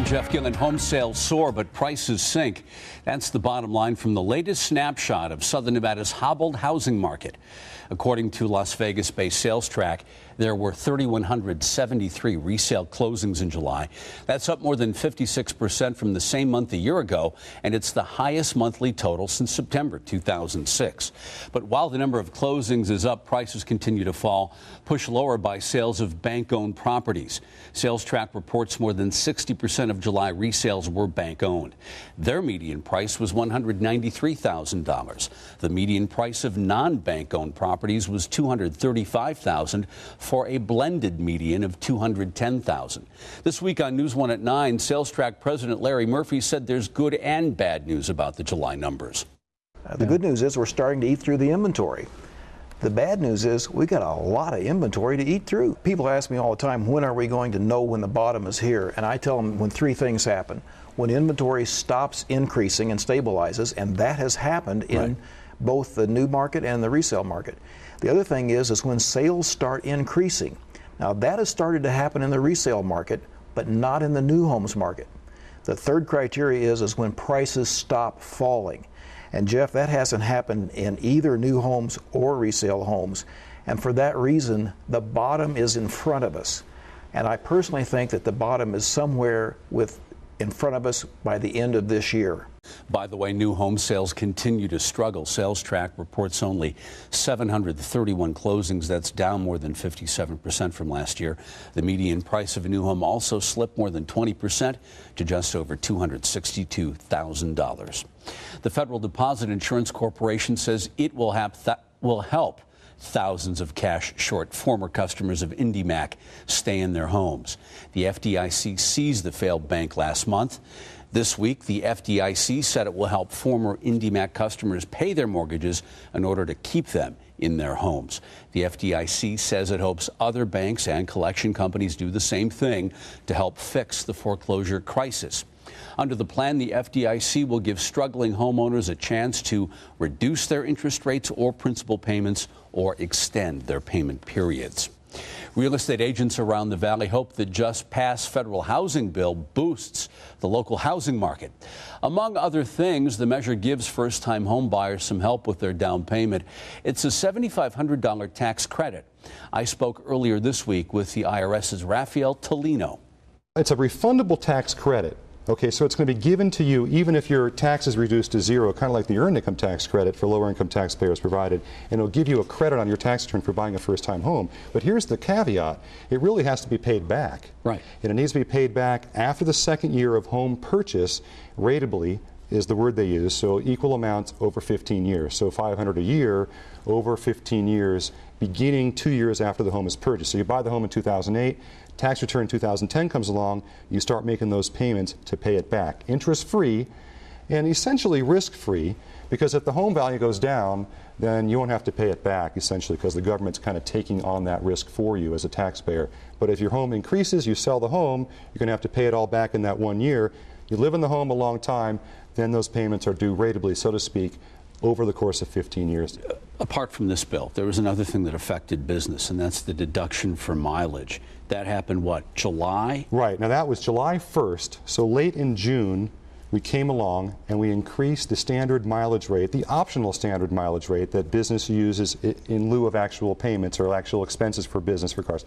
Jeff Gillen. Home sales soar, but prices sink. That's the bottom line from the latest snapshot of Southern Nevada's hobbled housing market. According to Las Vegas-based Sales Track, there were 3,173 resale closings in July. That's up more than 56% from the same month a year ago, and it's the highest monthly total since September 2006. But while the number of closings is up, prices continue to fall, pushed lower by sales of bank-owned properties. Sales Track reports more than 60% of July resales were bank-owned. Their median price was $193,000. The median price of non-bank-owned properties was $235,000 for a blended median of $210,000. This week on News 1 at 9, Sales Track President Larry Murphy said there's good and bad news about the July numbers. The good news is we're starting to eat through the inventory. The bad news is we got a lot of inventory to eat through. People ask me all the time, when are we going to know when the bottom is here? And I tell them when three things happen. When inventory stops increasing and stabilizes, and that has happened in both the new market and the resale market. The other thing is when sales start increasing. Now that has started to happen in the resale market, but not in the new homes market. The third criteria is when prices stop falling. And Jeff, that hasn't happened in either new homes or resale homes. And for that reason, the bottom is in front of us. And I personally think that the bottom is somewhere in front of us by the end of this year. By the way, new home sales continue to struggle. Sales Track reports only 731 closings. That's down more than 57% from last year. The median price of a new home also slipped more than 20% to just over $262,000. The Federal Deposit Insurance Corporation says it will help thousands of cash-short former customers of IndyMac stay in their homes. The FDIC seized the failed bank last month. This week, the FDIC said it will help former IndyMac customers pay their mortgages in order to keep them in their homes. The FDIC says it hopes other banks and collection companies do the same thing to help fix the foreclosure crisis. Under the plan, the FDIC will give struggling homeowners a chance to reduce their interest rates or principal payments or extend their payment periods. Real estate agents around the valley hope the just-passed federal housing bill boosts the local housing market. Among other things, the measure gives first-time home buyers some help with their down payment. It's a $7,500 tax credit. I spoke earlier this week with the IRS's Rafael Tolino. It's a refundable tax credit. Okay, so it's going to be given to you even if your tax is reduced to zero, kind of like the earned income tax credit for lower income taxpayers provided, and it'll give you a credit on your tax return for buying a first-time home. But here's the caveat. It really has to be paid back. Right. And it needs to be paid back after the second year of home purchase, ratably is the word they use, so equal amounts over 15 years. So $500 a year over 15 years, beginning 2 years after the home is purchased. So you buy the home in 2008, tax return 2010 comes along, you start making those payments to pay it back. Interest-free and essentially risk-free, because if the home value goes down, then you won't have to pay it back, essentially, because the government's kind of taking on that risk for you as a taxpayer. But if your home increases, you sell the home, you're going to have to pay it all back in that 1 year. You live in the home a long time, then those payments are due ratably, so to speak, over the course of 15 years. Apart from this bill, there was another thing that affected business, and that's the deduction for mileage. That happened, what, July? Right. Now, that was July 1st. So late in June, we came along and we increased the standard mileage rate, the optional standard mileage rate that business uses in lieu of actual payments or actual expenses for business for cars,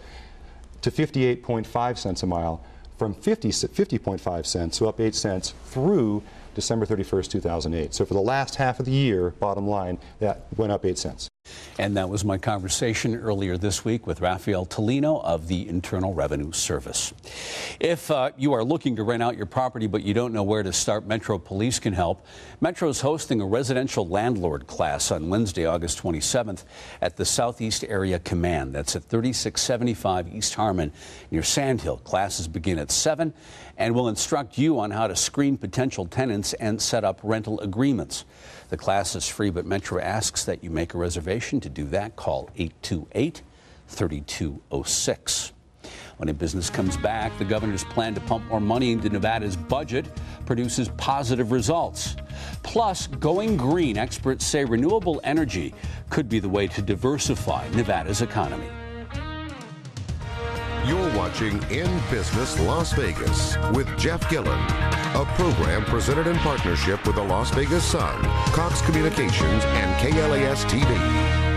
to 58.5 cents a mile from 50.5 cents, so up 8 cents, through December 31st, 2008. So for the last half of the year, bottom line, that went up 8 cents. And that was my conversation earlier this week with Rafael Tolino of the Internal Revenue Service. If you are looking to rent out your property but you don't know where to start, Metro Police can help. Metro's hosting a residential landlord class on Wednesday, August 27th at the Southeast Area Command. That's at 3675 East Harmon near Sandhill. Classes begin at 7 and will instruct you on how to screen potential tenants and set up rental agreements. The class is free, but Metro asks that you make a reservation. To do that, call 828-3206. When a business comes back, the governor's plan to pump more money into Nevada's budget produces positive results. Plus, going green, experts say renewable energy could be the way to diversify Nevada's economy. You're watching In Business Las Vegas with Jeff Gillen, a program presented in partnership with the Las Vegas Sun, Cox Communications, and KLAS TV.